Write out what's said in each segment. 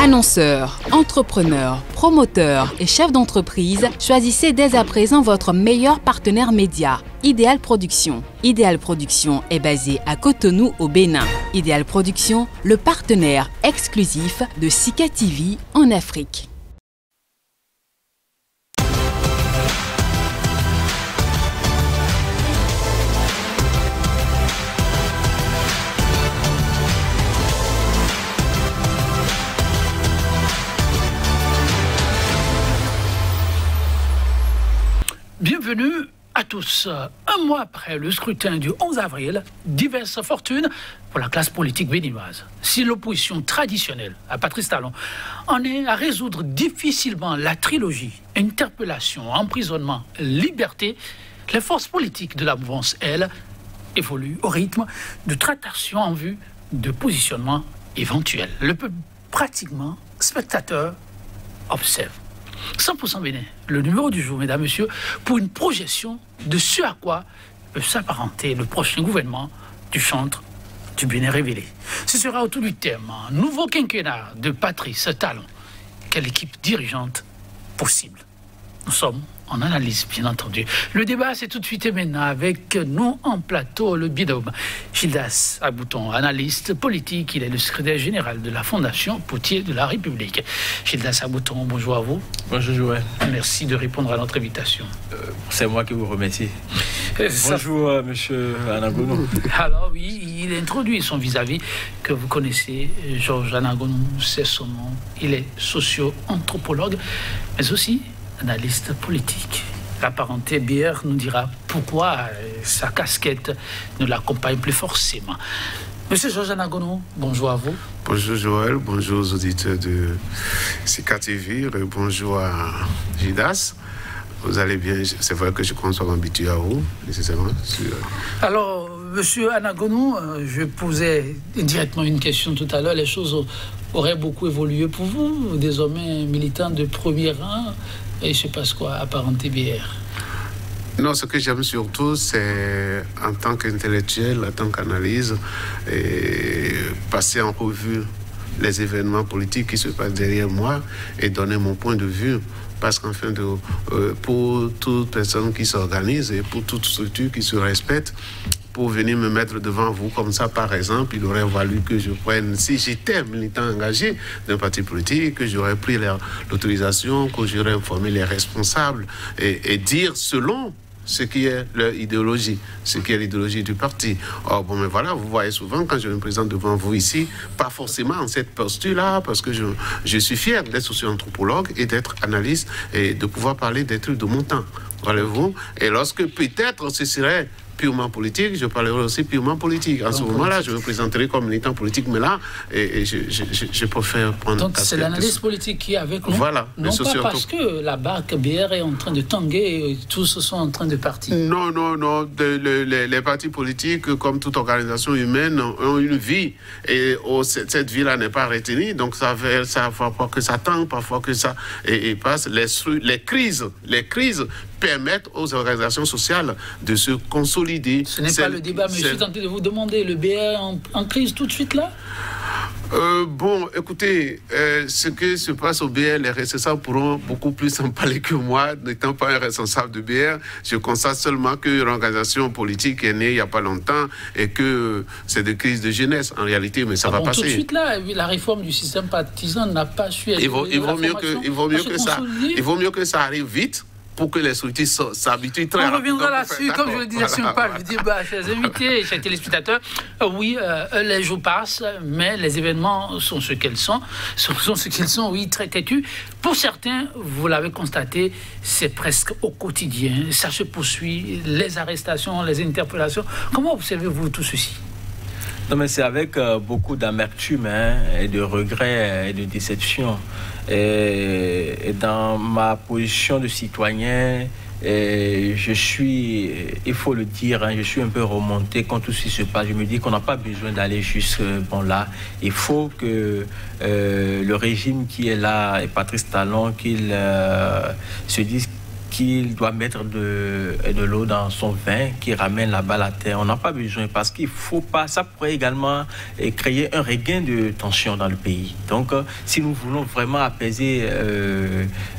Annonceurs, entrepreneurs, promoteurs et chefs d'entreprise, choisissez dès à présent votre meilleur partenaire média, Idéal Production. Idéal Production est basé à Cotonou au Bénin. Idéal Production, le partenaire exclusif de Sika TV en Afrique. Bienvenue à tous. Un mois après le scrutin du 11 avril, diverses fortunes pour la classe politique béninoise. Si l'opposition traditionnelle, à Patrice Talon, en est à résoudre difficilement la trilogie interpellation, emprisonnement, liberté, les forces politiques de la mouvance, elles, évoluent au rythme de tractations en vue de positionnement éventuel. Le peuple, pratiquement spectateur, observe. 100% Bénin, le numéro du jour, mesdames, messieurs, pour une projection de ce à quoi peut s'apparenter le prochain gouvernement du chantre du Bénin révélé. Ce sera autour du thème « Nouveau quinquennat de Patrice Talon ». Quelle équipe dirigeante possible? Nous sommes en analyse, bien entendu. Le débat, c'est tout de suite et maintenant avec nous en plateau, le binôme Gildas Abouton, analyste politique. Il est le secrétaire général de la Fondation Potier de la République. Gildas Abouton, bonjour à vous. Bonjour, Joël. Merci de répondre à notre invitation. C'est moi qui vous remercie. Bonjour, monsieur Anagonou. Alors oui, il introduit son vis-à-vis que vous connaissez, Georges Anagonou, c'est son nom. Il est socio-anthropologue, mais aussi analyste politique. La parenté bière nous dira pourquoi sa casquette ne l'accompagne plus forcément. Monsieur Georges Anagonou, bonjour à vous. Bonjour Joël, bonjour aux auditeurs de Sika TV, bonjour à Gildas. Vous allez bien, c'est vrai que je compte sur habitué à vous, nécessairement. Alors, monsieur Anagonou, je posais indirectement une question tout à l'heure. Les choses auraient beaucoup évolué pour vous, désormais militant de premier rang. Et je sais pas quoi, apparenté BR. Non, ce que j'aime surtout, c'est en tant qu'intellectuel, en tant qu'analyse, passer en revue les événements politiques qui se passent derrière moi et donner mon point de vue. Parce qu'enfin, pour toute personne qui s'organise et pour toute structure qui se respecte, pour venir me mettre devant vous comme ça, par exemple, il aurait valu que je prenne, si j'étais militant engagé d'un parti politique, que j'aurais pris l'autorisation, que j'aurais informé les responsables et dire selon ce qui est leur idéologie, ce qui est l'idéologie du parti. Or, bon, mais voilà, vous voyez souvent, quand je me présente devant vous ici, pas forcément en cette posture-là, parce que je suis fier d'être socio-anthropologue et d'être analyste et de pouvoir parler des trucs de mon temps. Voyez-vous? Et lorsque peut-être ce serait purement politique, je parlerai aussi purement politique. À ce moment-là, je me présenterai comme militant politique, mais là, je préfère prendre... Donc c'est l'analyse politique qui est avec nous. Voilà. Non pas parce que la barque BR est en train de tanguer et tous sont en train de partir. Non, non, non. Les partis politiques, comme toute organisation humaine, ont une vie. Et cette vie-là n'est pas retenue. Donc ça parfois que ça tangue, parfois que ça... Et passe. Les crises permettent aux organisations sociales de se consolider. Ce n'est pas le débat, mais je suis tenté de vous demander, le BR en crise tout de suite là? Bon, écoutez, ce qui se passe au BR, les responsables pourront beaucoup plus en parler que moi. N'étant pas un responsable de BR, je constate seulement que l'organisation politique est née il n'y a pas longtemps et que c'est des crises de jeunesse en réalité, mais ça va passer. Tout de suite là, la réforme du système partisan n'a pas su... Il vaut mieux que ça arrive vite, pour que les structures s'habituent très rapidement. On reviendra là-dessus, comme je le disais sur le page du débat, chers invités, chers téléspectateurs. Oui, les jours passent, mais les événements sont ce qu'ils sont. Oui, très têtus. Pour certains, vous l'avez constaté, c'est presque au quotidien. Ça se poursuit, les arrestations, les interpellations. Comment observez-vous tout ceci? Non, mais c'est avec beaucoup d'amertume et de regrets et de déception. Et dans ma position de citoyen, je suis, il faut le dire, je suis un peu remonté quand tout ce qui se passe. Je me dis qu'on n'a pas besoin d'aller jusque là. Il faut que le régime qui est là, et Patrice Talon, qu'il se dise qu'il doit mettre de l'eau dans son vin, qui ramène la balle à terre. On n'a pas besoin parce qu'il faut pas. Ça pourrait également créer un regain de tension dans le pays. Donc, si nous voulons vraiment apaiser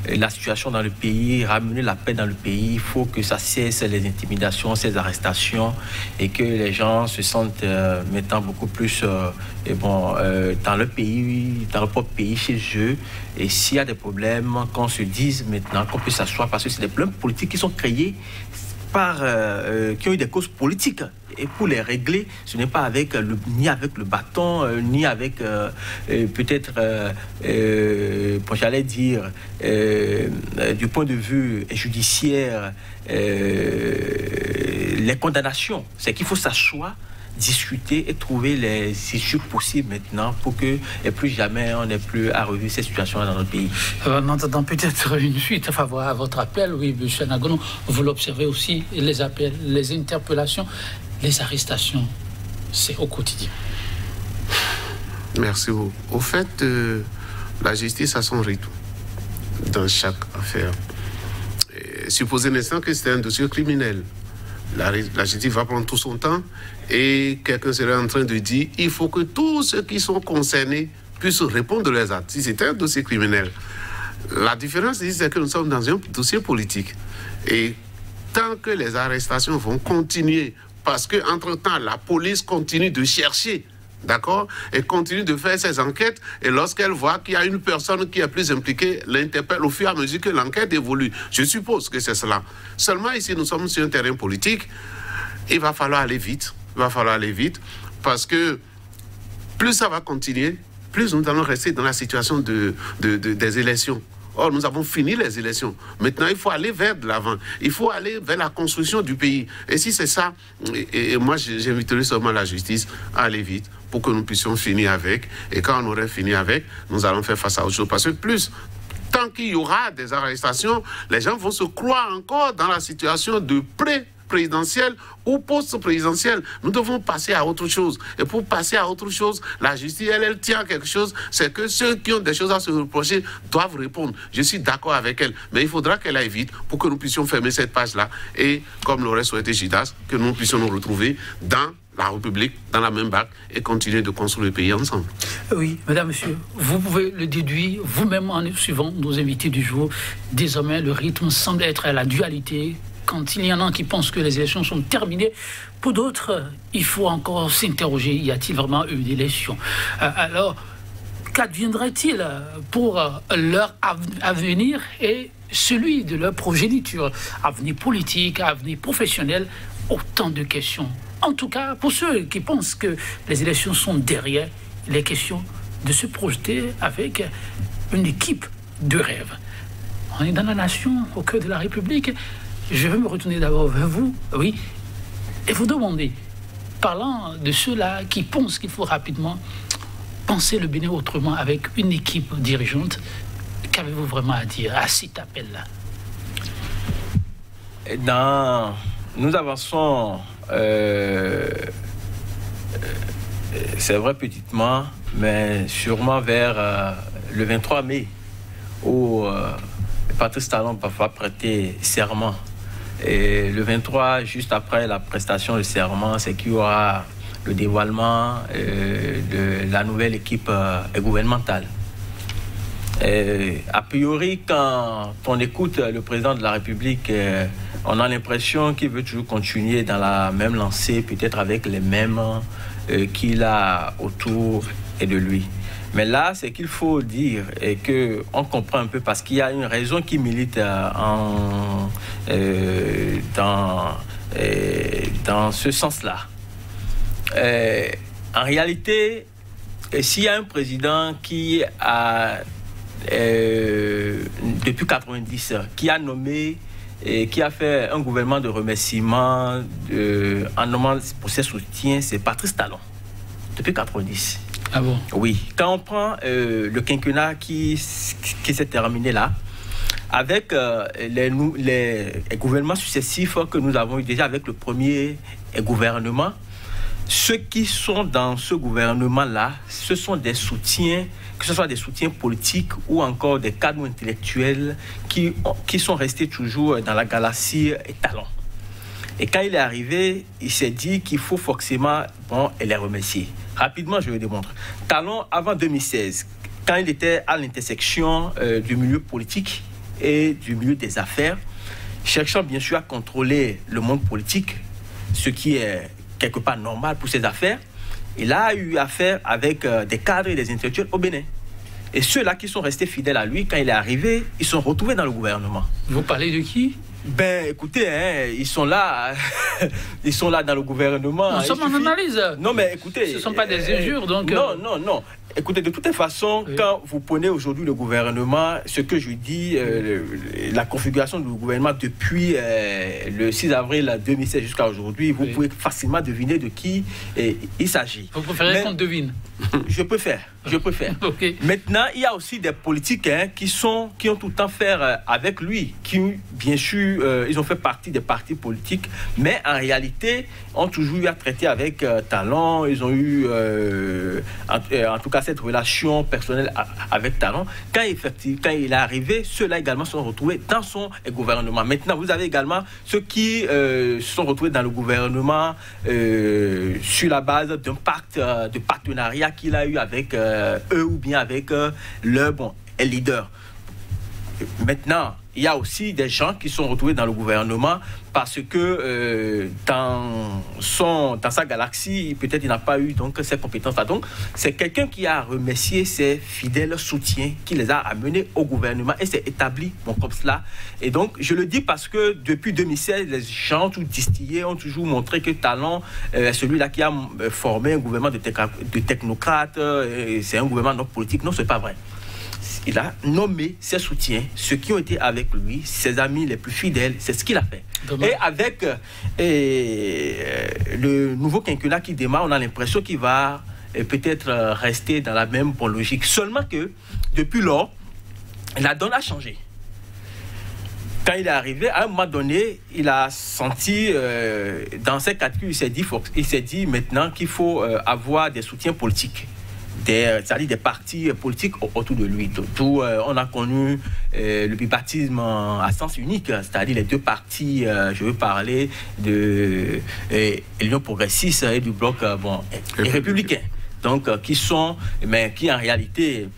la situation dans le pays, ramener la paix dans le pays, il faut que ça cesse les intimidations, ces arrestations et que les gens se sentent maintenant beaucoup plus dans le pays, dans le propre pays, chez eux. Et s'il y a des problèmes, qu'on se dise maintenant qu'on peut s'asseoir parce que c'est des problèmes politiques qui sont créés par qui ont eu des causes politiques. Et pour les régler, ce n'est pas avec ni avec le bâton, ni avec peut-être, j'allais dire, du point de vue judiciaire, les condamnations. C'est qu'il faut s'asseoir, discuter et trouver les issues possibles maintenant pour que et plus jamais on n'ait plus à revivre cette situation dans notre pays. En entendant peut-être une suite favorable à votre appel, oui, M. Nagono, vous l'observez aussi, les appels, les interpellations, les arrestations, c'est au quotidien. Merci beaucoup. Au fait, la justice a son rythme dans chaque affaire. Supposez l'instant que c'est un dossier criminel. La justice va prendre tout son temps et quelqu'un serait en train de dire il faut que tous ceux qui sont concernés puissent répondre de leurs actes. Si c'est un dossier criminel. La différence ici, c'est que nous sommes dans un dossier politique. Et tant que les arrestations vont continuer, parce qu'entre-temps, la police continue de chercher, d'accord, et continue de faire ses enquêtes, et lorsqu'elle voit qu'il y a une personne qui est plus impliquée, l'interpelle au fur et à mesure que l'enquête évolue. Je suppose que c'est cela. Seulement ici, nous sommes sur un terrain politique, il va falloir aller vite. Il va falloir aller vite, parce que plus ça va continuer, plus nous allons rester dans la situation des élections. Or, nous avons fini les élections. Maintenant, il faut aller vers de l'avant. Il faut aller vers la construction du pays. Et si c'est ça, et moi, j'inviterai seulement la justice à aller vite pour que nous puissions finir avec. Et quand on aurait fini avec, nous allons faire face à autre chose. Parce que plus, tant qu'il y aura des arrestations, les gens vont se croire encore dans la situation de présidentielle ou post-présidentielle. Nous devons passer à autre chose. Et pour passer à autre chose, la justice, elle tient à quelque chose, c'est que ceux qui ont des choses à se reprocher doivent répondre. Je suis d'accord avec elle, mais il faudra qu'elle aille vite pour que nous puissions fermer cette page-là et, comme l'aurait souhaité Gidas, que nous puissions nous retrouver dans la République, dans la même barque et continuer de construire le pays ensemble. Oui, mesdames, messieurs, vous pouvez le déduire vous-même en suivant nos invités du jour. Désormais, le rythme semble être à la dualité. Quand il y en a qui pensent que les élections sont terminées, pour d'autres, il faut encore s'interroger, y a-t-il vraiment eu d'élection? Alors, qu'adviendrait-il pour leur avenir et celui de leur progéniture? Avenir politique, avenir professionnel, autant de questions. En tout cas, pour ceux qui pensent que les élections sont derrière, il est question de se projeter avec une équipe de rêve. On est dans la nation, au cœur de la République. Je veux me retourner d'abord vers vous, oui, et vous demander, parlant de ceux-là qui pensent qu'il faut rapidement penser le Bénin autrement avec une équipe dirigeante, qu'avez-vous vraiment à dire à cet appel-là? Nous avançons, c'est vrai petitement, mais sûrement vers le 23 mai, où Patrice Talon va prêter serment. Et le 23, juste après la prestation de serment, c'est qu'il y aura le dévoilement de la nouvelle équipe gouvernementale. A priori, quand on écoute le président de la République, on a l'impression qu'il veut toujours continuer dans la même lancée, peut-être avec les mêmes qu'il a autour et de lui. Mais là, ce qu'il faut dire et qu'on comprend un peu parce qu'il y a une raison qui milite dans ce sens-là. En réalité, s'il y a un président qui a, depuis 90, qui a nommé et qui a fait un gouvernement de remerciement en nommant pour ses soutiens, c'est Patrice Talon, depuis 90. Ah bon? Oui. Quand on prend le quinquennat qui s'est terminé là, avec les gouvernements successifs que nous avons eu déjà avec le premier gouvernement, ceux qui sont dans ce gouvernement-là, ce sont des soutiens, que ce soit des soutiens politiques ou encore des cadres intellectuels qui sont restés toujours dans la galaxie Talon. Et quand il est arrivé, il s'est dit qu'il faut forcément les remercier. Rapidement, je le démontre. Talon, avant 2016, quand il était à l'intersection du milieu politique et du milieu des affaires, cherchant bien sûr à contrôler le monde politique, ce qui est quelque part normal pour ses affaires, il a eu affaire avec des cadres et des intellectuels au Bénin. Et ceux-là qui sont restés fidèles à lui, quand il est arrivé, ils sont retrouvés dans le gouvernement. Vous parlez de qui ? Ben, écoutez, ils sont là dans le gouvernement. Nous sommes en analyse. Non, mais écoutez... Ce ne sont pas des injures, donc... Non. Écoutez, de toute façon, oui. Quand vous prenez aujourd'hui le gouvernement, ce que je dis, la configuration du gouvernement depuis le 6 avril 2016 jusqu'à aujourd'hui, vous pouvez facilement deviner de qui il s'agit. Vous préférez qu'on devine? Je préfère. Okay. Maintenant, il y a aussi des politiques qui ont tout le temps fait avec lui, qui, bien sûr, ils ont fait partie des partis politiques, mais en réalité, ont toujours eu à traiter avec Talon. Ils ont eu, en tout cas, cette relation personnelle avec Talon. Quand il est arrivé, ceux-là également sont retrouvés dans son gouvernement. Maintenant, vous avez également ceux qui se sont retrouvés dans le gouvernement sur la base d'un pacte de partenariat qu'il a eu avec eux ou bien avec leur leader. Maintenant, il y a aussi des gens qui sont retrouvés dans le gouvernement parce que dans sa galaxie, peut-être il n'a pas eu donc ces compétences-là. Donc, c'est quelqu'un qui a remercié ses fidèles soutiens, qui les a amenés au gouvernement et s'est établi comme cela. Et donc, je le dis parce que depuis 2016, les gens tout distillés ont toujours montré que Talon est celui-là qui a formé un gouvernement de technocrates. C'est un gouvernement non politique. Non, ce n'est pas vrai. Il a nommé ses soutiens, ceux qui ont été avec lui, ses amis les plus fidèles, c'est ce qu'il a fait. Dommage. Et avec le nouveau quinquennat qui démarre, on a l'impression qu'il va peut-être rester dans la même logique. Seulement que, depuis lors, la donne a changé. Quand il est arrivé, à un moment donné, il a senti, dans ses calculs, il s'est dit maintenant qu'il faut avoir des soutiens politiques. C'est-à-dire des partis politiques autour de lui. On a connu le bipartisme à sens unique, c'est-à-dire les deux partis, je veux parler de l'Union progressiste et du bloc républicain. Donc, qui en réalité,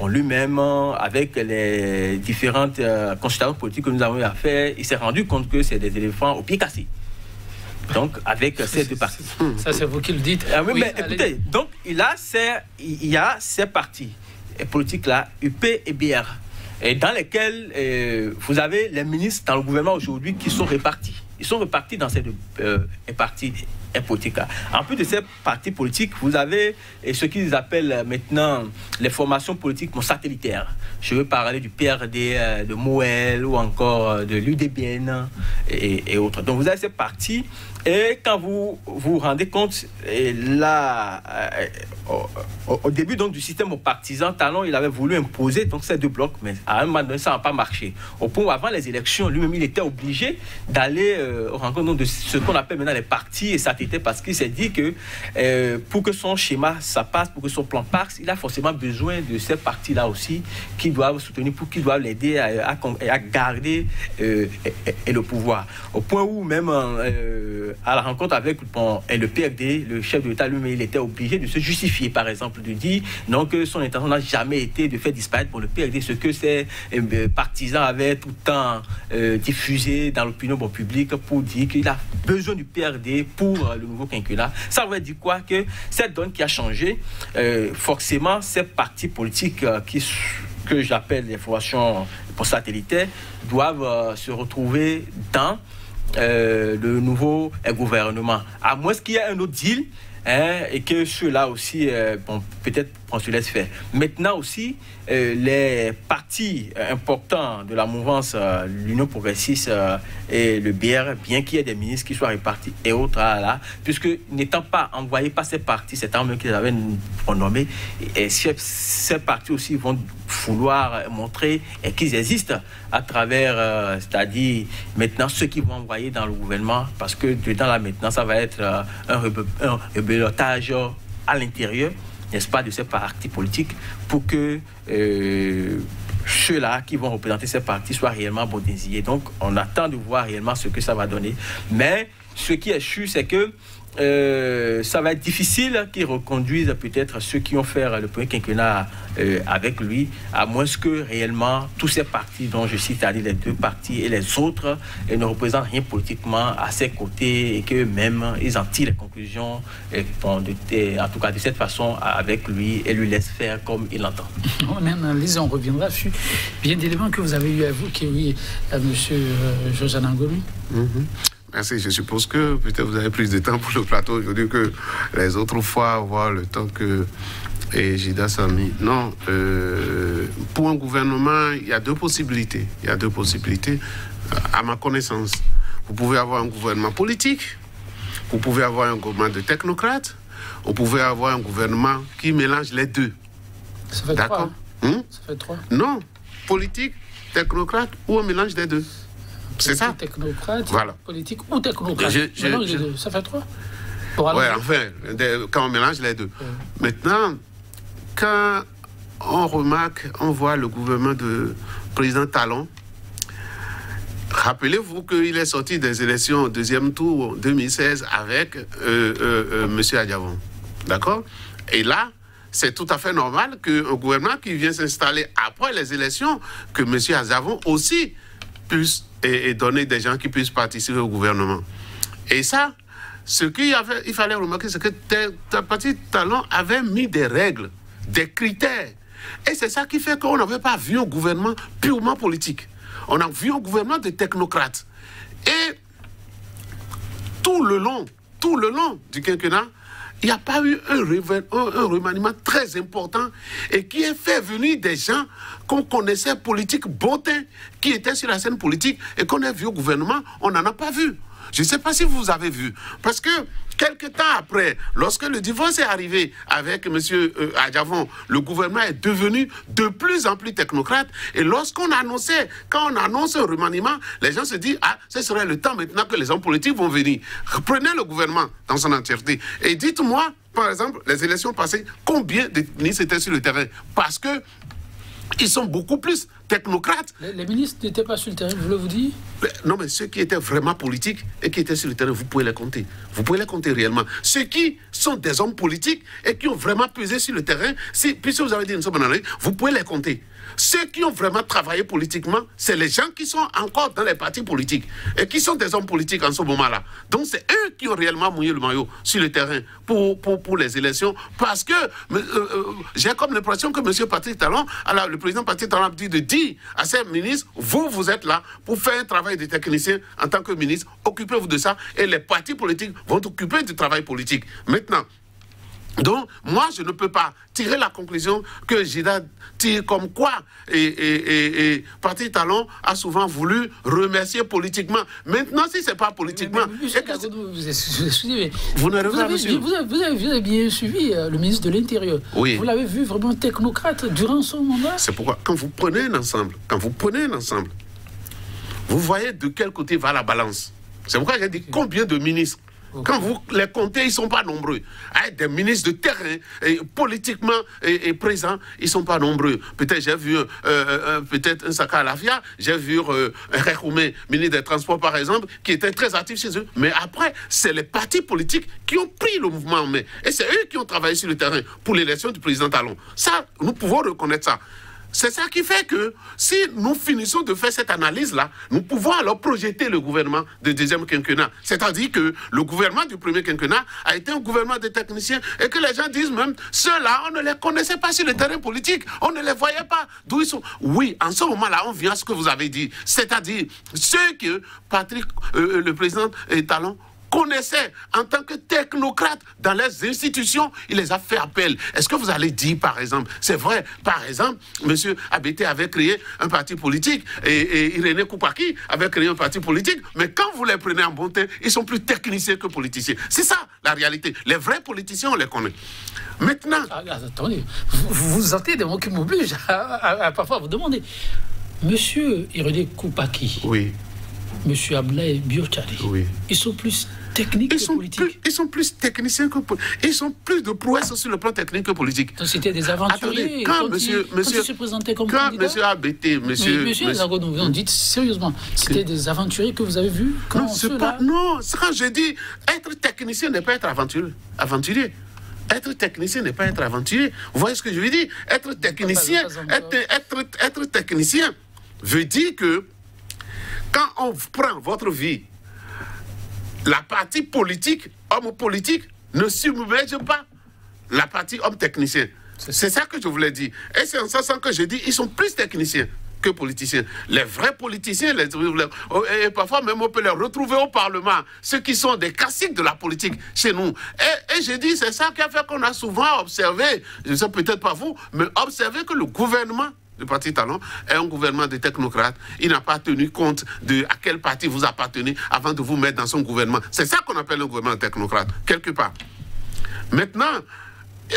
lui-même, avec les différentes consultations politiques que nous avons eu à faire, il s'est rendu compte que c'est des éléphants au pied cassé. Donc, avec ces deux partis. Ça, c'est vous qui le dites. Oui, mais écoutez, donc, il y a ces partis politiques-là, UP et BR, dans lesquels vous avez les ministres dans le gouvernement aujourd'hui qui sont répartis. Ils sont répartis dans ces deux partis politiques. En plus de ces partis politiques, vous avez ce qu'ils appellent maintenant les formations politiques satellitaires. Je veux parler du PRD, de MOEL ou encore de l'UDBN et autres. Donc vous avez ces partis et quand vous vous rendez compte, là, au début donc, du système partisan, Talon, il avait voulu imposer donc, ces deux blocs, mais à un moment donné, ça n'a pas marché. Au point où avant les élections, lui-même, il était obligé d'aller aux rencontres de ce qu'on appelle maintenant les partis et satellites, parce qu'il s'est dit que pour que son schéma ça passe, pour que son plan passe, il a forcément besoin de ces partis-là aussi qui doivent soutenir, pour qu'ils doivent l'aider à garder le pouvoir. Au point où même à la rencontre avec le PRD, le chef de l'État lui-même, il était obligé de se justifier, par exemple, de dire non, que son intention n'a jamais été de faire disparaître pour le PRD ce que ses partisans avaient tout le temps diffusé dans l'opinion publique pour dire qu'il a besoin du PRD pour le nouveau quinquennat. Ça veut dire quoi? Que cette donne qui a changé, forcément, ces partis politiques que j'appelle les formations satellitaires doivent se retrouver dans le nouveau gouvernement. À moins qu'il y ait un autre deal et que ceux-là aussi, peut-être on se laisse faire. Maintenant aussi, les partis importants de la mouvance, l'Union progressiste et le BR, bien qu'il y ait des ministres qui soient répartis et autres là, puisque n'étant pas envoyés par ces partis, c'est un homme qu'ils avaient nommé, et ces partis aussi vont vouloir montrer qu'ils existent à travers, c'est-à-dire maintenant ceux qui vont envoyer dans le gouvernement, parce que dedans là maintenant ça va être un rebellotage à l'intérieur, n'est-ce pas, de ces partis politiques, pour que ceux-là qui vont représenter ces partis soient réellement bon désignés. Donc on attend de voir réellement ce que ça va donner. Mais ce qui est sûr, c'est que ça va être difficile qu'ils reconduisent peut-être ceux qui ont fait le premier quinquennat avec lui, à moins que réellement tous ces partis dont je cite, c'est-à-dire les deux partis et les autres, ne représentent rien politiquement à ses côtés et qu'eux-mêmes, ils en tirent les conclusions, en tout cas de cette façon, avec lui et lui laissent faire comme il l'entend. On analyse, on reviendra sur bien d'éléments que vous avez eu à vous, qui oui, à M. Josiane Angoulou. Merci. Je suppose que peut-être vous avez plus de temps pour le plateau aujourd'hui que les autres fois, voir le temps que Jida Sami. Non, pour un gouvernement, il y a deux possibilités. Il y a deux possibilités, à ma connaissance. Vous pouvez avoir un gouvernement politique, vous pouvez avoir un gouvernement de technocrates, vous pouvez avoir un gouvernement qui mélange les deux. Ça fait trois. Ça fait trois. Non, politique, technocrate ou un mélange des deux. C'est ça. Technocrate, voilà. Politique ou technocrate. Ça fait trois. Oui, enfin, quand on mélange les deux. Maintenant, quand on remarque, on voit le gouvernement de président Talon, rappelez-vous qu'il est sorti des élections au deuxième tour en 2016 avec M. Adjavon. D'accord? Et là, c'est tout à fait normal qu'un gouvernement qui vient s'installer après les élections, que M. Adjavon aussi puisse et donner des gens qui puissent participer au gouvernement. Et ça, ce qu'il fallait remarquer, c'est que Patrice Talon avait mis des règles, des critères. Et c'est ça qui fait qu'on n'avait pas vu un gouvernement purement politique. On a vu un gouvernement de technocrates. Et tout le long du quinquennat, il n'y a pas eu un remaniement très important et qui a fait venir des gens qu'on connaissait politiques bontins, qui étaient sur la scène politique et qu'on a vu au gouvernement, on n'en a pas vu. Je ne sais pas si vous avez vu. Parce que quelques temps après, lorsque le divorce est arrivé avec M. Adjavon, le gouvernement est devenu de plus en plus technocrate. Et lorsqu'on annonçait, quand on annonce un remaniement, les gens se disent, ah, ce serait le temps maintenant que les hommes politiques vont venir. Reprenez le gouvernement dans son entièreté. Et dites-moi, par exemple, les élections passées, combien de ministres étaient sur le terrain? Parce que ils sont beaucoup plus technocrates. Les ministres n'étaient pas sur le terrain, je voulais vous dire. Non, mais ceux qui étaient vraiment politiques et qui étaient sur le terrain, vous pouvez les compter. Vous pouvez les compter réellement. Ceux qui sont des hommes politiques et qui ont vraiment pesé sur le terrain, puisque vous avez dit, nous sommes en année, vous pouvez les compter. Ceux qui ont vraiment travaillé politiquement, c'est les gens qui sont encore dans les partis politiques et qui sont des hommes politiques en ce moment-là. Donc, c'est eux qui ont réellement mouillé le maillot sur le terrain pour les élections. Parce que j'ai comme l'impression que M. Patrice Talon, alors le président Patrice Talon a dit de dire à ses ministres, vous êtes là pour faire un travail de technicien en tant que ministre, occupez-vous de ça et les partis politiques vont s'occuper du travail politique. Maintenant, donc, moi, je ne peux pas tirer la conclusion que Jida tire comme quoi et Patrice Talon a souvent voulu remercier politiquement. Maintenant, si ce n'est pas politiquement... Vous avez bien suivi le ministre de l'Intérieur. Oui. Vous l'avez vu vraiment technocrate durant son mandat. C'est pourquoi, quand vous prenez un ensemble, vous voyez de quel côté va la balance. C'est pourquoi j'ai dit combien de ministres. Quand vous les comptez, ils ne sont pas nombreux. Des ministres de terrain, politiquement présents, ils ne sont pas nombreux. Peut-être j'ai vu peut-être un Saka Alafia, j'ai vu un Rekhoumé, ministre des Transports par exemple, qui était très actif chez eux. Mais après, c'est les partis politiques qui ont pris le mouvement en main. Et c'est eux qui ont travaillé sur le terrain pour l'élection du président Talon. Ça, nous pouvons reconnaître ça. C'est ça qui fait que si nous finissons de faire cette analyse-là, nous pouvons alors projeter le gouvernement du deuxième quinquennat. C'est-à-dire que le gouvernement du premier quinquennat a été un gouvernement de techniciens et que les gens disent même, ceux-là, on ne les connaissait pas sur le terrain politique, on ne les voyait pas. D'où ils sont. Oui, en ce moment-là, on vient à ce que vous avez dit. C'est-à-dire ceux que le président Talon connaissaient en tant que technocrates dans les institutions, il les a fait appel. Est-ce que vous allez dire, par exemple, c'est vrai, par exemple, M. Abete avait créé un parti politique et Irénée Koupaki avait créé un parti politique, mais quand vous les prenez en bon temps, ils sont plus techniciens que politiciens. C'est ça, la réalité. Les vrais politiciens, on les connaît. Maintenant... Attendez, vous sentez des mots qui m'obligent à parfois vous demander. Monsieur Irénée Koupaki, oui. Monsieur Ablaye Biochari, oui. Ils sont plus techniques que politiques. Ils sont plus techniciens que politiques. Ils sont plus de prouesses sur le plan technique que politique. Donc c'était des aventuriers. Attendez, quand monsieur se présentait comme candidat, monsieur Abete, monsieur Zagono, dites sérieusement, c'était des aventuriers que vous avez vus quand non, quand je dis être technicien n'est pas être aventurier. Être technicien n'est pas être aventurier. Vous voyez ce que je veux dire? Être technicien, être technicien veut dire que quand on prend votre vie, la partie politique, homme politique, ne submerge pas la partie homme technicien. C'est ça que je voulais dire. Et c'est en ce sens que je dis, ils sont plus techniciens que politiciens. Les vrais politiciens, et parfois même on peut les retrouver au Parlement, ceux qui sont des classiques de la politique chez nous. Et je dis, c'est ça qui a fait qu'on a souvent observé, je ne sais peut-être pas vous, mais observé que le gouvernement du Parti Talon est un gouvernement de technocrates. Il n'a pas tenu compte de à quel parti vous appartenez avant de vous mettre dans son gouvernement. C'est ça qu'on appelle un gouvernement technocrate, quelque part. Maintenant,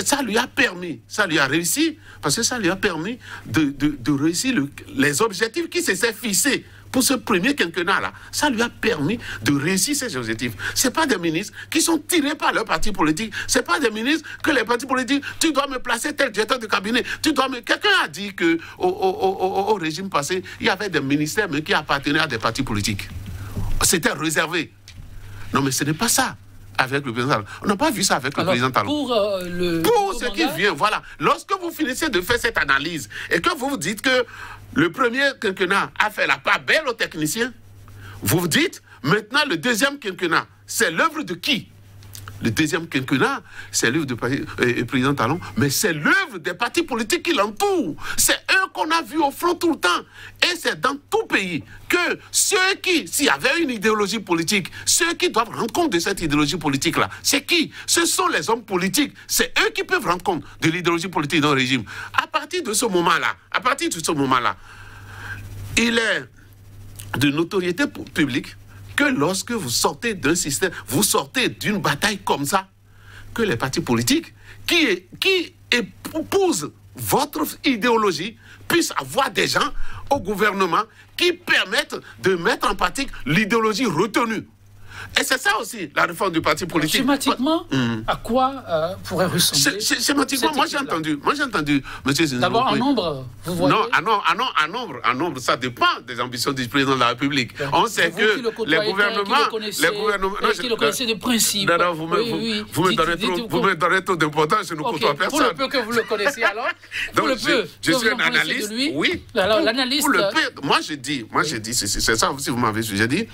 ça lui a permis, ça lui a réussi, parce que ça lui a permis de réussir les objectifs qui se sont fixés pour ce premier quinquennat-là. Ça lui a permis de réussir ces objectifs. Ce pas des ministres qui sont tirés par leur parti politique. Ce pas des ministres que les partis politiques, tu dois me placer tel directeur de cabinet. Quelqu'un a dit qu'au régime passé, il y avait des ministères mais qui appartenaient à des partis politiques. C'était réservé. Non, mais ce n'est pas ça. Avec le président Talon. On n'a pas vu ça avec le président Talon. Pour ce qui vient, voilà. Lorsque vous finissez de faire cette analyse et que vous vous dites que le premier quinquennat a fait la part belle aux techniciens, vous vous dites, maintenant le deuxième quinquennat, c'est l'œuvre de qui? Le deuxième quinquennat, c'est l'œuvre du président Talon, mais c'est l'œuvre des partis politiques qui l'entourent. C'est eux qu'on a vu au front tout le temps. Et c'est dans tout pays que ceux qui, s'il y avait une idéologie politique, ceux qui doivent rendre compte de cette idéologie politique-là, c'est qui? Ce sont les hommes politiques. C'est eux qui peuvent rendre compte de l'idéologie politique dans le régime. À partir de ce moment-là, il est de notoriété publique que lorsque vous sortez d'un système, vous sortez d'une bataille comme ça, que les partis politiques qui épousent votre idéologie puissent avoir des gens au gouvernement qui permettent de mettre en pratique l'idéologie retenue. Et c'est ça aussi, la réforme du parti politique. Schématiquement, à quoi pourrait ressembler schématiquement, moi j'ai entendu, monsieur Zinzou. D'abord, en nombre, vous voyez. Non, en nombre, ça dépend des ambitions du président de la République. On sait que les gouvernements... Qui le connaissez de principe. Non, vous me donnez trop d'importance, je ne côtoie personne. Pour le peu que vous le connaissez alors, donc, je suis un analyste, oui. Alors, l'analyste... Moi, je dis, c'est ça aussi, vous m'avez dit, j'ai dit,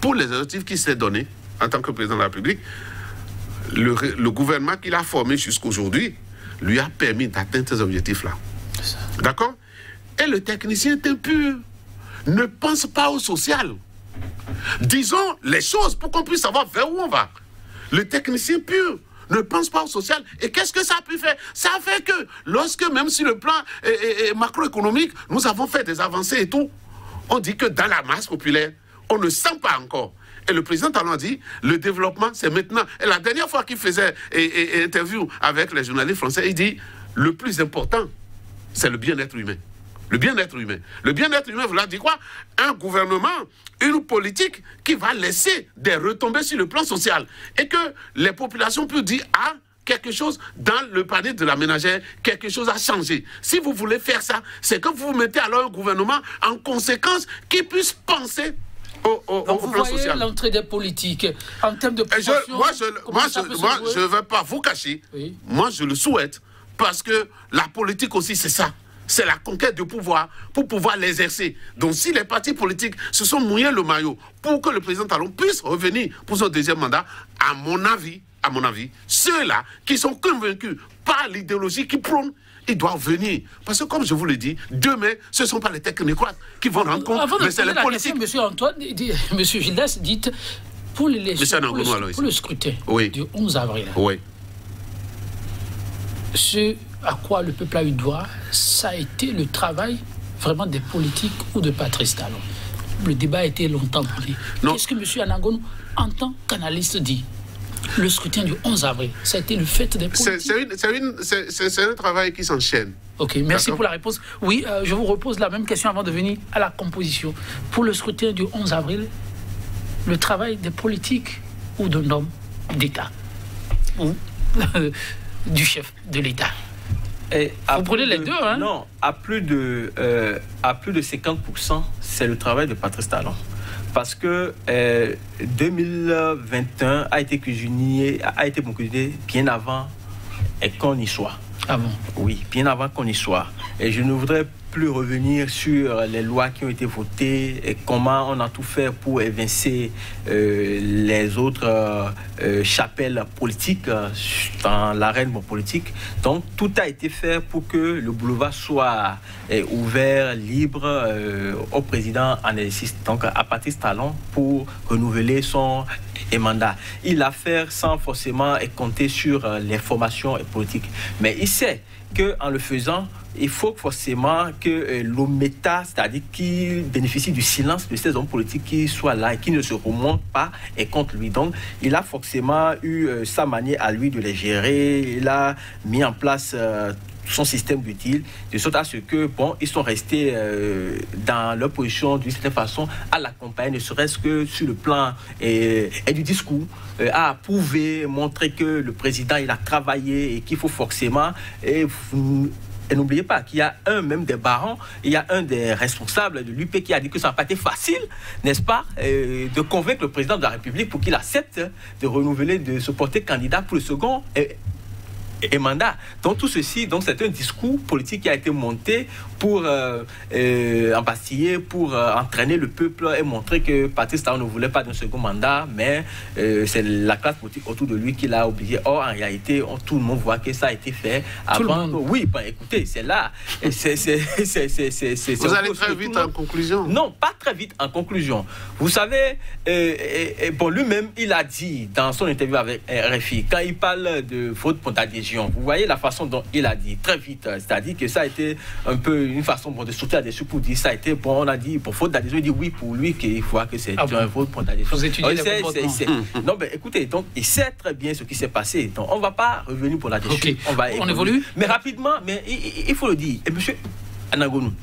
pour les objectifs qu'il s'est donnés en tant que président de la République, le gouvernement qu'il a formé jusqu'aujourd'hui lui a permis d'atteindre ces objectifs-là. D'accord? Et le technicien est impur, ne pense pas au social. Disons les choses pour qu'on puisse savoir vers où on va. Le technicien pur ne pense pas au social. Et qu'est-ce que ça a pu faire? Ça a fait que lorsque, même sur le plan macroéconomique, nous avons fait des avancées et tout, on dit que dans la masse populaire, on ne sent pas encore. Et le président Talon a dit, le développement, c'est maintenant. Et la dernière fois qu'il faisait interview avec les journalistes français, il dit, le plus important, c'est le bien-être humain. Le bien-être humain. Le bien-être humain, vous l'avez dit quoi? Un gouvernement, une politique qui va laisser des retombées sur le plan social. Et que les populations peuvent dire, ah, quelque chose dans le panier de la ménagère, quelque chose a changé. Si vous voulez faire ça, c'est que vous mettez alors un gouvernement en conséquence qui puisse penser au plan social. L'entrée des politiques en termes de proportion, moi, je ne vais pas vous cacher. Oui. Moi, je le souhaite parce que la politique aussi, c'est ça. C'est la conquête du pouvoir pour pouvoir l'exercer. Donc, si les partis politiques se sont mouillés le maillot pour que le président Talon puisse revenir pour son deuxième mandat, à mon avis, ceux-là qui sont convaincus par l'idéologie qui prône, ils doivent venir. Parce que comme je vous le dis, demain, ce ne sont pas les technocrates qui vont rendre compte, mais c'est les politiques. Monsieur Antoine, monsieur Gildas, dites, Pour l'élection, pour le scrutin du 11 avril, ce à quoi le peuple a eu droit, ça a été le travail vraiment des politiques ou de Patrice Talon. Le débat a été longtemps brûlé. Qu'est-ce que M. Anangonou, en tant qu'analyste, dit? Le scrutin du 11 avril, ça a été le fait des politiques. C'est un travail qui s'enchaîne. Ok, merci pour la réponse. Oui, je vous repose la même question avant de venir à la composition. Pour le scrutin du 11 avril, le travail des politiques ou d'un homme d'État ou du chef de l'État. Vous prenez les deux, hein? Non, à plus de 50%, c'est le travail de Patrice Talon. Parce que 2021 a été cuisiné bien avant qu'on y soit. Ah bon? Oui, bien avant qu'on y soit. Et je ne voudrais plus revenir sur les lois qui ont été votées et comment on a tout fait pour évincer les autres chapelles politiques dans l'arène politique. Donc tout a été fait pour que le boulevard soit ouvert, libre au président en exercice, donc à Patrice Talon, pour renouveler son mandat. Il l'a fait sans forcément compter sur l'information politique. Mais il sait qu'en le faisant, il faut forcément que l'OMETA, c'est-à-dire qui bénéficie du silence de ces hommes politiques, qui soient là et qui ne se remontent pas et contre lui. Donc, il a forcément eu sa manière à lui de les gérer. Il a mis en place son système d'utile, de sorte à ce que, bon, ils sont restés dans leur position d'une certaine façon à l'accompagner, ne serait-ce que sur le plan et du discours, à prouver, montrer que le président, il a travaillé et qu'il faut forcément... Et n'oubliez pas qu'il y a même des barons, il y a un des responsables de l'UP qui a dit que ça n'a pas été facile, n'est-ce pas, de convaincre le président de la République pour qu'il accepte de renouveler, de se porter candidat pour le second et mandat. Donc tout ceci, donc c'est un discours politique qui a été monté pour embastiller, pour entraîner le peuple et montrer que Patrice Talon ne voulait pas d'un second mandat, mais c'est la classe politique autour de lui qui l'a obligé. Or, en réalité, tout le monde voit que ça a été fait avant. Oui, ben, écoutez, c'est là. Vous allez très vite en conclusion? Non, pas très vite en conclusion. Vous savez, bon, lui-même, il a dit dans son interview avec RFI, quand il parle de faute pour adhésion, vous voyez la façon dont il a dit très vite, c'est-à-dire que ça a été un peu une façon de sauter là-dessus pour dire ça a été, bon, on a dit pour faute d'adhésion, il dit oui pour lui qu'il faut que c'est un vote pour adhésion. Vous étudiez les Non, mais écoutez, donc il sait très bien ce qui s'est passé, donc on ne va pas revenir pour l'adhésion. Okay. On évolue. Mais rapidement, mais il faut le dire, et monsieur Anangonou,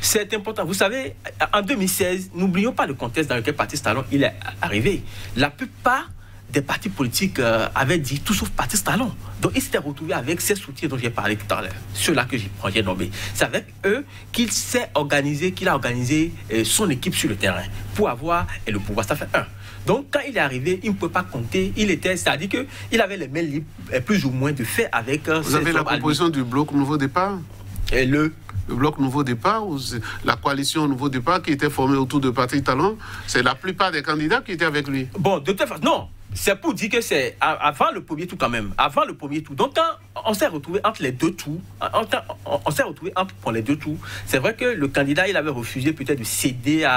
c'est important. Vous savez, en 2016, n'oublions pas le contexte dans lequel Patrice Talon il est arrivé. La plupart des partis politiques avaient dit tout sauf Patrice Talon. Donc il s'était retrouvé avec ces soutiens dont j'ai parlé tout à l'heure, ceux-là que j'ai nommés. C'est avec eux qu'il s'est organisé, qu'il a organisé son équipe sur le terrain pour avoir le pouvoir. Ça fait un. Donc quand il est arrivé, il ne pouvait pas compter. Il était, c'est-à-dire qu'il avait les mains libres, plus ou moins, de fait avec. Vous avez la composition du bloc Nouveau Départ? Et le bloc Nouveau Départ, ou la coalition Nouveau Départ qui était formée autour de Patrice Talon, c'est la plupart des candidats qui étaient avec lui. Bon, de toute façon, non. C'est pour dire que c'est avant le premier tour quand même. Avant le premier tour. Donc quand on s'est retrouvé entre les deux tours, on s'est retrouvé pour les deux tours, c'est vrai que le candidat, il avait refusé peut-être de céder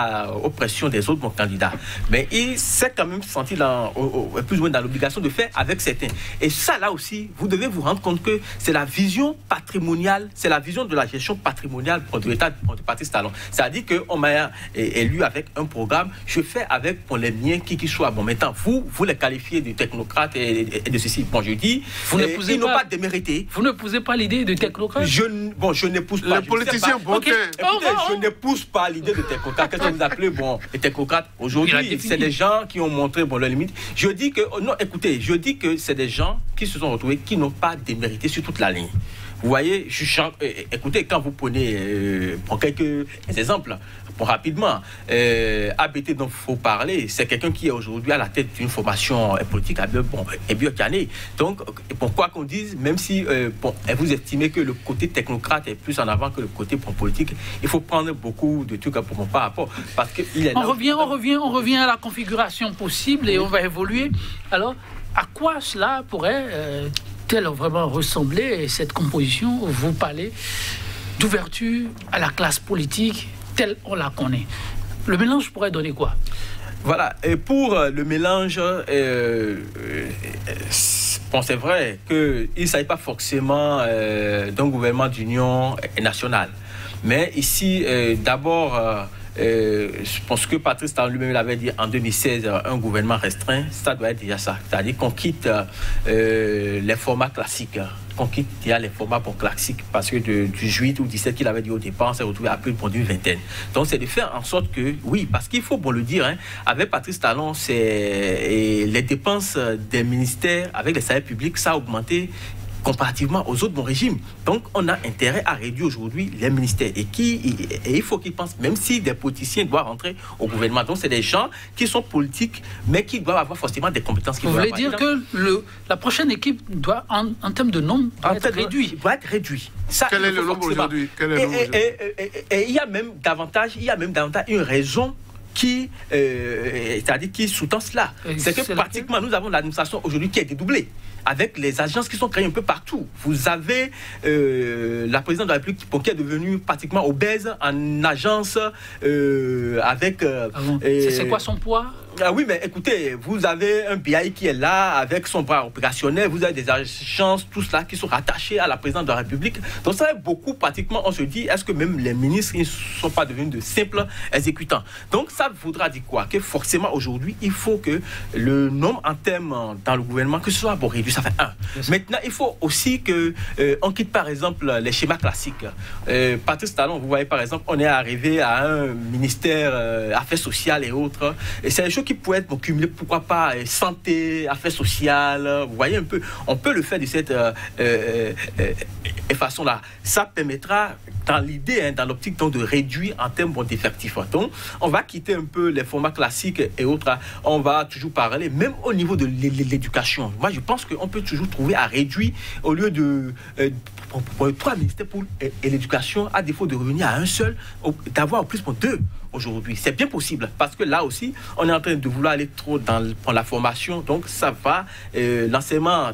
aux pressions des autres candidats. Mais il s'est quand même senti plus ou moins dans l'obligation de faire avec certains. Et ça, là aussi, vous devez vous rendre compte que c'est la vision patrimoniale, c'est la vision de la gestion patrimoniale de l'État de Patrice Talon. C'est-à-dire qu'on m'a élu avec un programme, je fais avec pour les miens qui soient. Bon, maintenant, vous les qualifié de technocrate et de ceci. Bon, je dis, ils n'ont pas démérité. Vous n'épousez pas l'idée de technocrate? Je n'épouse pas. Les politiciens, écoutez, je n'épouse pas l'idée de technocrate. Qu'est-ce que vous appelez, bon, les technocrates? Aujourd'hui, c'est des gens qui ont montré, bon, leurs limites. Je dis que, non, écoutez, je dis que c'est des gens qui se sont retrouvés, qui n'ont pas démérité sur toute la ligne. Vous voyez, écoutez, quand vous prenez, pour quelques exemples, pour rapidement, ABT dont il faut parler, c'est quelqu'un qui est aujourd'hui à la tête d'une formation politique et biocanée. Donc, pourquoi qu'on dise, même si vous estimez que le côté technocrate est plus en avant que le côté politique, il faut prendre beaucoup de trucs par rapport. Parce que il est on revient à la configuration possible et on va évoluer. Alors, à quoi cela pourrait vraiment ressembler, cette composition? Vous parlez d'ouverture à la classe politique telle on la connaît. Le mélange pourrait donner quoi? Voilà, et pour le mélange, bon, c'est vrai qu'il ne s'agit pas forcément d'un gouvernement d'union nationale. Mais ici, d'abord, je pense que Patrice Talon lui-même l'avait dit en 2016, un gouvernement restreint, ça doit être déjà ça. C'est-à-dire qu'on quitte les formats classiques. Qu'on quitte les formats classiques, parce que du 8 ou 17 qu'il avait dit au départ, on s'est retrouvé à plus d'une vingtaine. Donc c'est de faire en sorte que, oui, parce qu'il faut le dire, hein, avec Patrice Talon, les dépenses des ministères avec les salaires publics, ça a augmenté comparativement aux autres bons régimes. Donc, on a intérêt à réduire aujourd'hui les ministères. Et il faut qu'ils pensent, même si des politiciens doivent rentrer au gouvernement. Donc, c'est des gens qui sont politiques, mais qui doivent avoir forcément des compétences. Vous voulez dire que la prochaine équipe doit, en termes de nombre, doit être réduite. Doit être réduit. Ça, quel est le nombre aujourd'hui? Et il y a même davantage une raison c'est-à-dire qui sous-tend cela. C'est que pratiquement, nous avons l'administration aujourd'hui qui est dédoublée, avec les agences qui sont créées un peu partout. Vous avez la présidente de la République qui est devenue pratiquement obèse en agence avec... c'est quoi son poids? Ah oui, mais écoutez, vous avez un BI qui est là avec son bras opérationnel, vous avez des agences, tout cela qui sont rattachés à la présidente de la République. Donc ça est beaucoup, pratiquement, on se dit, est-ce que même les ministres ne sont pas devenus de simples exécutants? Donc ça voudra dire quoi? Que forcément aujourd'hui, il faut que le nombre en termes dans le gouvernement, que ce soit réduit, ça fait 1. Maintenant, il faut aussi que on quitte par exemple les schémas classiques. Patrice Talon, vous voyez par exemple, on est arrivé à un ministère affaires sociales et autres. Et c'est des choses qui pourraient être cumulées, pourquoi pas santé, affaires sociales. Vous voyez un peu, on peut le faire de cette façon-là. Ça permettra, dans l'idée, dans l'optique de réduire en termes d'effectifs. Donc, on va quitter un peu les formats classiques et autres. On va toujours parler, même au niveau de l'éducation. Moi, je pense qu'on peut toujours trouver à réduire, au lieu de 3 ministères pour l'éducation, à défaut de revenir à un seul, d'avoir au plus 2 aujourd'hui. C'est bien possible, parce que là aussi, on est en train de vouloir aller trop dans la formation, donc ça va, l'enseignement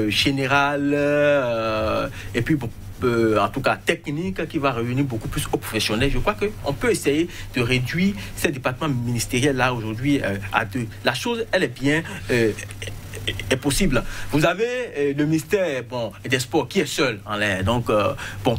général, et puis en tout cas technique, qui va revenir beaucoup plus aux professionnels. Je crois qu'on peut essayer de réduire ces départements ministériels là aujourd'hui à 2. La chose, elle est bien est possible. Vous avez le ministère des Sports qui est seul en l'air, donc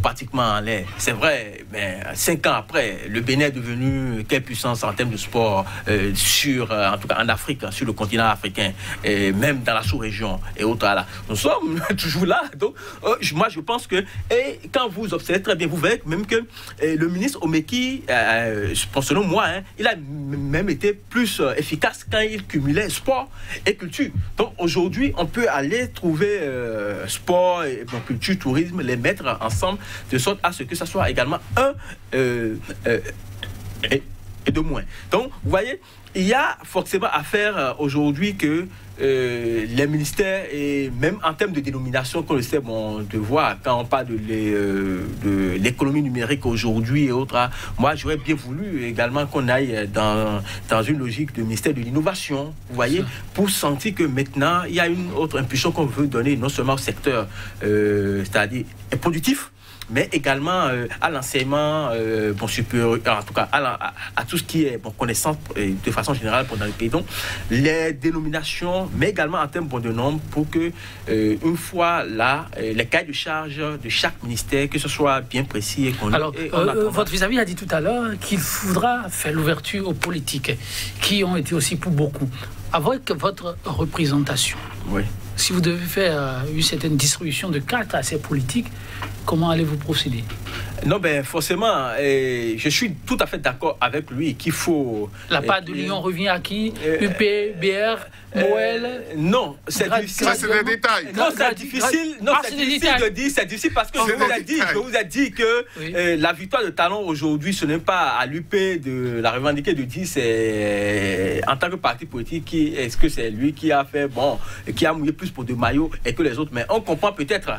pratiquement en l'air. C'est vrai, mais 5 ans après, le Bénin est devenu quelle puissance en termes de sport en tout cas en Afrique, sur le continent africain, et même dans la sous-région et autres là. Nous sommes toujours là. Donc, moi, je pense que, et quand vous observez très bien, vous verrez même que le ministre Omeki, selon moi, il a même été plus efficace quand il cumulait sport et culture. Donc, aujourd'hui, on peut aller trouver sport, et culture, tourisme, les mettre ensemble de sorte à ce que ça soit également un et de moins. Donc, vous voyez, il y a forcément à faire aujourd'hui que les ministères, et même en termes de dénomination, qu'on le sait, de voir quand on parle de l'économie numérique aujourd'hui et autres, moi j'aurais bien voulu également qu'on aille dans une logique de ministère de l'innovation, vous voyez, pour sentir que maintenant il y a une autre impulsion qu'on veut donner, non seulement au secteur, c'est-à-dire productif, mais également à l'enseignement supérieur, en tout cas à tout ce qui est connaissance de façon générale dans le pays. Donc, les dénominations, mais également en termes de nombre, pour que, une fois là, les cahiers de charge de chaque ministère, que ce soit bien précis et connu. Alors, votre vis-à-vis a dit tout à l'heure qu'il faudra faire l'ouverture aux politiques, qui ont été aussi pour beaucoup. Avec votre représentation, oui. Si vous devez faire une certaine distribution de cartes à ces politiques, comment allez-vous procéder? Non, forcément, je suis tout à fait d'accord avec lui qu'il faut... La part de l'Union revient à qui? UP, BR, Moël? Non, c'est difficile. Ça, c'est des détails. Non, c'est difficile. Non, c'est difficile de dire. C'est difficile parce que je vous ai dit que la victoire de Talon aujourd'hui, ce n'est pas à l'UP de la revendiquer, de dire c'est en tant que parti politique, est-ce que c'est lui qui a fait, qui a mouillé plus plus pour de maillots et que les autres. Mais on comprend peut-être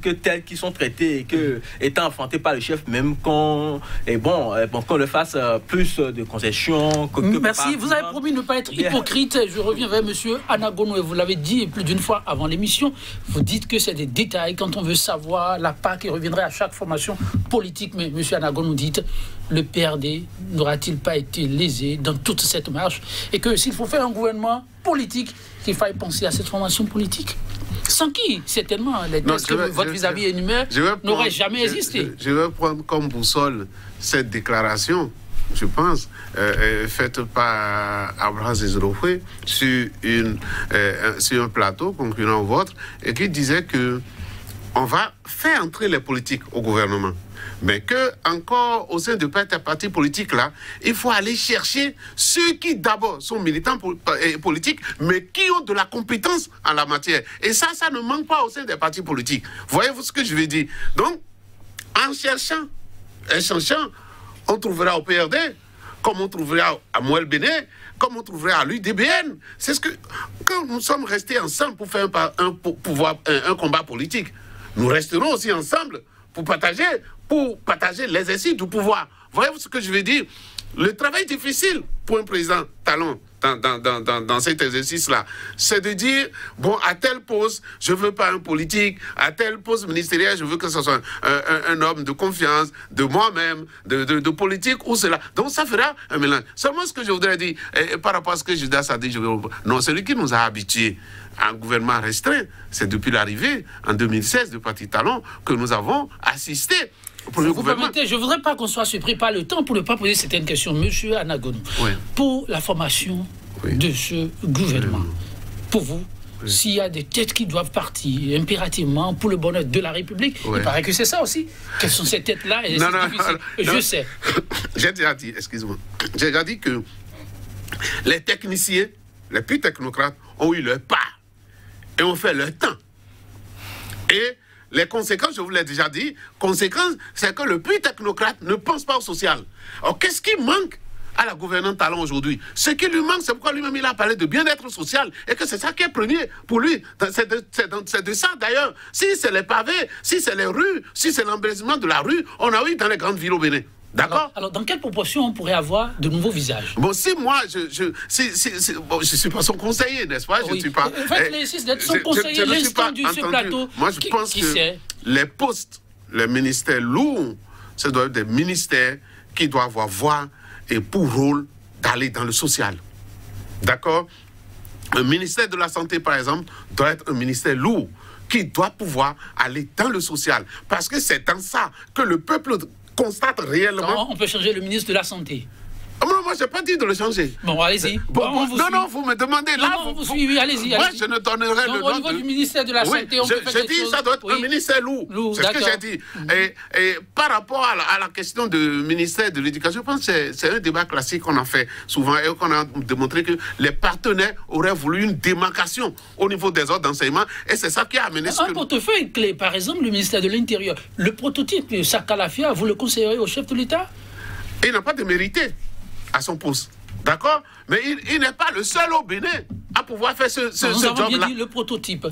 que tels qu'ils sont traités et que étant affrontés par le chef, même qu'on le fasse plus de concessions. Merci. Vous avez promis de ne pas être hypocrite. Je reviens vers monsieur Anagono et vous l'avez dit plus d'une fois avant l'émission. Vous dites que c'est des détails quand on veut savoir la part qui reviendrait à chaque formation politique. Mais monsieur Anagono dit le PRD n'aura-t-il pas été lésé dans toute cette marche et que s'il faut faire un gouvernement politique, qu'il faille penser à cette formation politique sans qui, certainement, les textes que votre vis-à-vis énumère n'auraient jamais existé. Je vais prendre comme boussole cette déclaration, je pense, faite par Abraham Zezrofoué sur un plateau concurrent au vôtre, et qui disait que on va faire entrer les politiques au gouvernement. Mais que, encore, au sein de partis politiques, là, il faut aller chercher ceux qui, d'abord, sont militants politiques, mais qui ont de la compétence en la matière. Et ça ne manque pas au sein des partis politiques. Voyez-vous ce que je veux dire? Donc, en cherchant, on trouvera au PRD, comme on trouvera à Moël Béné, comme on trouverait à l'UDBN. C'est ce que... Quand nous sommes restés ensemble pour faire un combat politique, nous resterons aussi ensemble pour partager l'exercice du pouvoir. Voyez-vous ce que je veux dire? Le travail difficile pour un président Talon dans cet exercice-là, c'est de dire, bon, à telle poste, je ne veux pas un politique, à telle poste ministériel, je veux que ce soit un homme de confiance, de moi-même, de politique, ou cela. Donc ça fera un mélange. Seulement ce que je voudrais dire, par rapport à ce que Judas a dit, non, celui qui nous a habitués à un gouvernement restreint, c'est depuis l'arrivée, en 2016, du Parti Talon, que nous avons assisté. Vous permettez, je ne voudrais pas qu'on soit surpris par le temps pour ne pas poser certaines questions. Monsieur Anagono, pour la formation de ce gouvernement, pour vous, s'il y a des têtes qui doivent partir impérativement pour le bonheur de la République, il paraît que c'est ça aussi. Quelles sont ces têtes-là? Je sais. J'ai déjà dit, excuse-moi, j'ai déjà dit que les techniciens, les plus technocrates, ont eu leur part et ont fait leur temps. Et les conséquences, je vous l'ai déjà dit, conséquence, c'est que le plus technocrate ne pense pas au social. Alors, qu'est-ce qui manque à la gouvernante Talon aujourd'hui? Ce qui lui manque, c'est pourquoi lui-même il a parlé de bien-être social, et que c'est ça qui est premier pour lui. C'est de ça d'ailleurs. Si c'est les pavés, si c'est les rues, si c'est l'embellissement de la rue, on a eu dans les grandes villes au Bénin. D'accord? Alors, dans quelle proportion on pourrait avoir de nouveaux visages? Bon, si moi, je suis pas son conseiller, n'est-ce pas? Je ne suis pas... Faites l'exercice d'être son conseiller, l'instant de ce plateau. Moi, je pense que les postes, les ministères lourds, ce doivent être des ministères qui doivent avoir voix et pour rôle d'aller dans le social. D'accord? Un ministère de la Santé, par exemple, doit être un ministère lourd qui doit pouvoir aller dans le social. Parce que c'est dans ça que le peuple constate réellement... On peut changer le ministre de la Santé. Non, moi, je n'ai pas dit de le changer. Bon, allez-y. Non, vous me demandez là... Oui, allez-y. Moi, je ne donnerai le nom au niveau du ministère de la Santé, on peut faire quelque chose. Je dis ça doit être un ministère lourd. C'est ce que j'ai dit. Et par rapport à la question du ministère de l'Éducation, je pense que c'est un débat classique qu'on a fait souvent et qu'on a démontré que les partenaires auraient voulu une démarcation au niveau des ordres d'enseignement et c'est ça qui a amené... Un portefeuille clé, par exemple, le ministère de l'Intérieur. Le prototype de Sakalafia, vous le conseillerez au chef de l'État? Il n'a pas de mérité à son poste, d'accord? Mais il n'est pas le seul au Bénin à pouvoir faire ce job-là. Vous avez bien dit le prototype.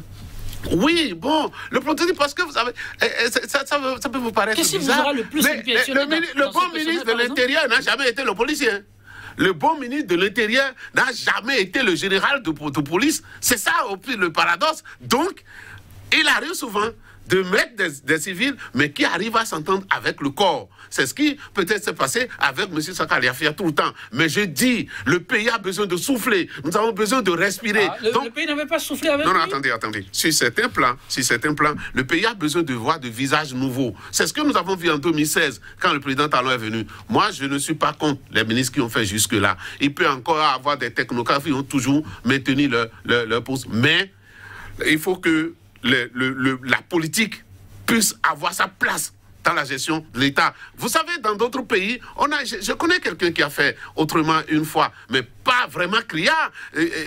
Oui, bon, le prototype, parce que vous savez, ça peut vous paraître bizarre. Le bon ministre de l'Intérieur n'a jamais été le policier. Le bon ministre de l'Intérieur n'a jamais été le général de police. C'est ça, le paradoxe. Donc, il arrive souvent de mettre des civils, mais qui arrivent à s'entendre avec le corps. C'est ce qui peut-être s'est passé avec M. Sakalafia tout le temps. Mais je dis, le pays a besoin de souffler. Nous avons besoin de respirer. Le pays n'avait pas soufflé avec lui. Non, attendez. Sur certains plans, le pays a besoin de voir de visages nouveaux. C'est ce que nous avons vu en 2016, quand le président Talon est venu. Moi, je ne suis pas contre les ministres qui ont fait jusque-là. Il peut encore avoir des technocrates qui ont toujours maintenu leur poste. Mais il faut que la politique puisse avoir sa place dans la gestion de l'État. Vous savez, dans d'autres pays, je connais quelqu'un qui a fait autrement une fois, mais pas vraiment criard.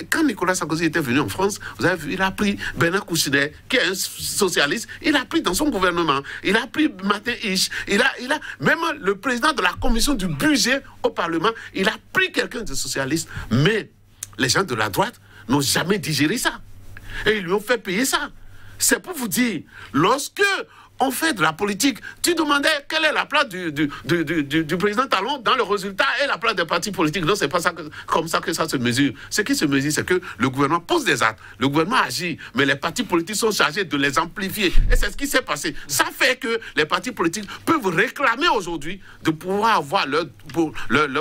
Quand Nicolas Sarkozy était venu en France, vous avez vu, il a pris Bernard Kouchner, qui est un socialiste, il a pris dans son gouvernement, il a pris Martin Hiche, même le président de la commission du budget au Parlement, il a pris quelqu'un de socialiste, mais les gens de la droite n'ont jamais digéré ça. Et ils lui ont fait payer ça. C'est pour vous dire, lorsque on fait de la politique, tu demandais quelle est la place du président Talon dans le résultat et la place des partis politiques. Non, c'est pas ça comme ça que ça se mesure. Ce qui se mesure, c'est que le gouvernement pose des actes, le gouvernement agit, mais les partis politiques sont chargés de les amplifier. Et c'est ce qui s'est passé. Ça fait que les partis politiques peuvent réclamer aujourd'hui de pouvoir avoir leur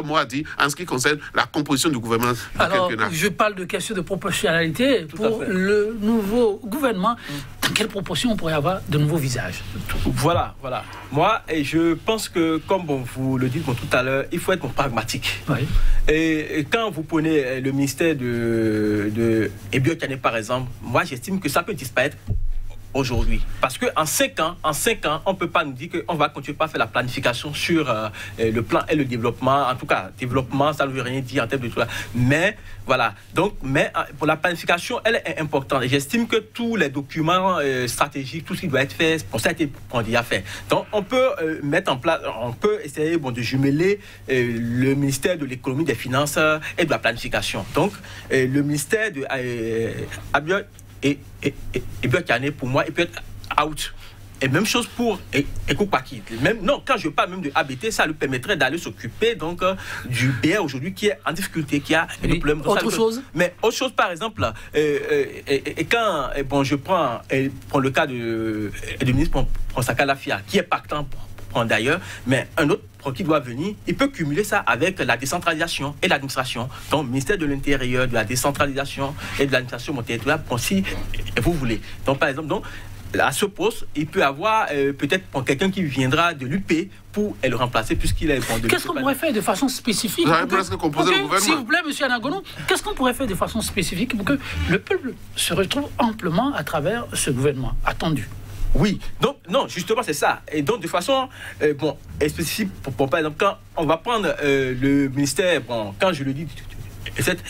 mot à dire en ce qui concerne la composition du gouvernement du quinquennat. Je parle de question de proportionnalité. Pour le nouveau gouvernement, dans quelle proportion on pourrait avoir de nouveaux visages? Voilà. Moi, je pense que, comme vous le dites tout à l'heure, il faut être pragmatique. Oui. Et quand vous prenez le ministère de Ebiot Kane, par exemple, moi, j'estime que ça peut disparaître aujourd'hui. Parce qu'en 5 ans, on ne peut pas nous dire qu'on va continuer à faire la planification sur le plan et le développement. En tout cas, développement, ça ne veut rien dire en termes de tout ça. Mais voilà. Donc, pour la planification, elle est importante. Et j'estime que tous les documents stratégiques, tout ce qui doit être fait, pour ça a été déjà fait. Donc, on peut mettre en place, on peut essayer de jumeler le ministère de l'économie, des finances et de la planification. Donc, le ministère de Abiot et Ebiot Kane, pour moi, il peut être out. Et même chose pour Ekoupaki. Non, quand je parle même de ABT, ça lui permettrait d'aller s'occuper donc du BR aujourd'hui qui est en difficulté, qui a des problèmes. Autre chose. Mais autre chose, par exemple, quand je prends le cas du ministre Ponsaka Lafia, qui est pactant d'ailleurs, mais un autre qui doit venir, il peut cumuler ça avec la décentralisation et l'administration. Donc, ministère de l'Intérieur, de la décentralisation et de l'administration territoriale, si vous voulez. Donc, par exemple, à ce poste, il peut avoir peut-être quelqu'un qui viendra de l'UP pour le remplacer, puisqu'il est... Qu'est-ce qu'on pourrait faire de façon spécifique? Vous avez presque composé le gouvernement. S'il vous plaît, M. Anagono, qu'est-ce qu'on pourrait faire de façon spécifique pour que le peuple se retrouve amplement à travers ce gouvernement attendu? Oui, donc non, justement c'est ça. Et donc de façon spécifique, par exemple, quand on va prendre le ministère, quand je le dis de cette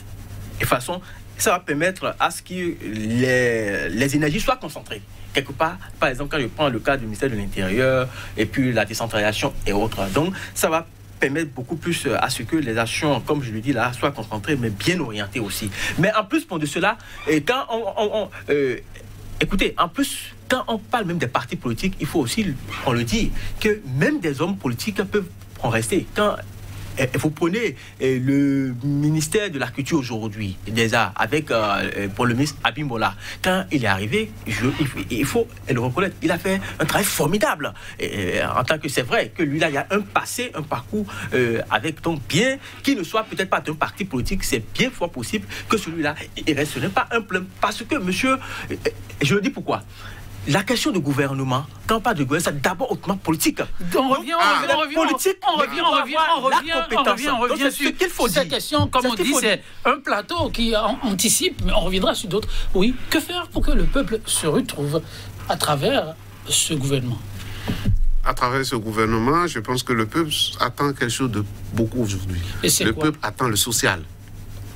façon, ça va permettre à ce que les énergies soient concentrées quelque part. Par exemple, quand je prends le cas du ministère de l'Intérieur et puis la décentralisation et autres, donc ça va permettre beaucoup plus à ce que les actions, comme je le dis là, soient concentrées, mais bien orientées aussi. Mais en plus de cela, quand écoutez, en plus, quand on parle même des partis politiques, il faut aussi, on le dit, que même des hommes politiques peuvent en rester. Quand vous prenez le ministère de la Culture aujourd'hui, des Arts, avec pour le ministre Abimbola, quand il est arrivé, il faut le reconnaître, il a fait un travail formidable. En tant que c'est vrai que lui là, il y a un passé, un parcours avec donc bien, qui ne soit peut-être pas d'un parti politique, c'est bien fort possible que celui-là, il reste. Ce n'est pas un problème. Parce que, monsieur, je le dis pourquoi. La question du gouvernement, quand on parle de gouvernement, c'est d'abord hautement politique. On revient sur qu'il faut dire. Cette question, comme on dit, c'est un plateau qui anticipe, mais on reviendra sur d'autres. Oui, que faire pour que le peuple se retrouve à travers ce gouvernement? À travers ce gouvernement, je pense que le peuple attend quelque chose de beaucoup aujourd'hui. Le peuple attend le social.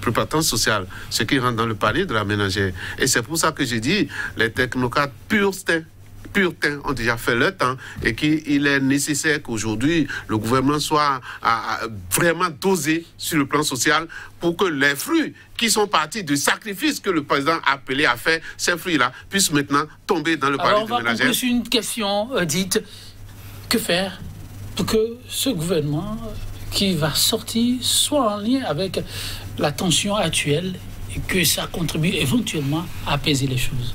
Préparation sociale, ce qui rentre dans le palier de la ménagère. Et c'est pour ça que j'ai dit, les technocrates puritains ont déjà fait leur temps et qu'il est nécessaire qu'aujourd'hui, le gouvernement soit vraiment dosé sur le plan social pour que les fruits qui sont partis du sacrifice que le président a appelé à faire, ces fruits-là, puissent maintenant tomber dans le palier de ménagère. Alors, on va conclure sur une question dite, que faire pour que ce gouvernement qui va sortir soit en lien avec la tension actuelle et que ça contribue éventuellement à apaiser les choses?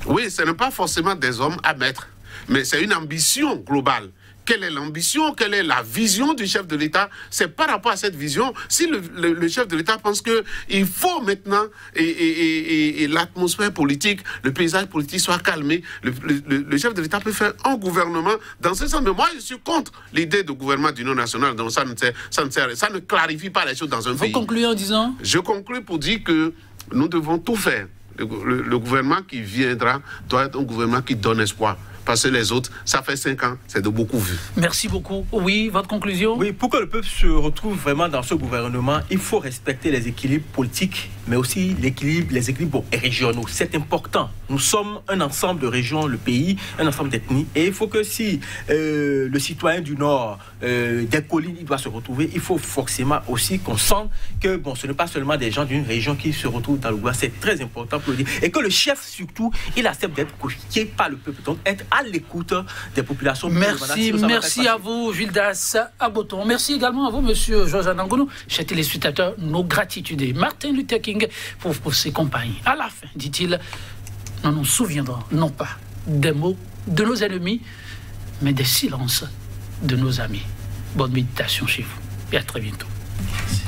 Oui, ce n'est pas forcément des hommes à mettre, mais c'est une ambition globale. Quelle est l'ambition? Quelle est la vision du chef de l'État? C'est par rapport à cette vision, si le chef de l'État pense qu'il faut maintenant et l'atmosphère politique, le paysage politique soit calmé, le chef de l'État peut faire un gouvernement dans ce sens. Mais moi, je suis contre l'idée de gouvernement d'union nationale. Donc ça ne clarifie pas les choses dans un pays. Vous concluez en disant? Je conclue pour dire que nous devons tout faire. Le gouvernement qui viendra doit être un gouvernement qui donne espoir. Parce que les autres, ça fait 5 ans, c'est de beaucoup vu. Merci beaucoup. Oui, votre conclusion? Oui, pour que le peuple se retrouve vraiment dans ce gouvernement, il faut respecter les équilibres politiques mais aussi l'équilibre, les équilibres régionaux. C'est important. Nous sommes un ensemble de régions, le pays, un ensemble d'ethnies. Et il faut que si le citoyen du Nord, des collines, il doit se retrouver, il faut forcément aussi qu'on sente que bon, ce n'est pas seulement des gens d'une région qui se retrouvent dans le gouvernement. C'est très important pour le dire. Et que le chef, surtout, il accepte d'être coaché par le peuple. Donc, être à l'écoute des populations. Merci à vous, Gildas Aboton. Merci également à vous, monsieur Georges Anangono. Chers téléspectateurs, nos gratitudes. Martin Luther King pour ses compagnies. À la fin, dit-il, nous nous souviendrons non pas des mots de nos ennemis, mais des silences de nos amis. Bonne méditation chez vous et à très bientôt. Merci.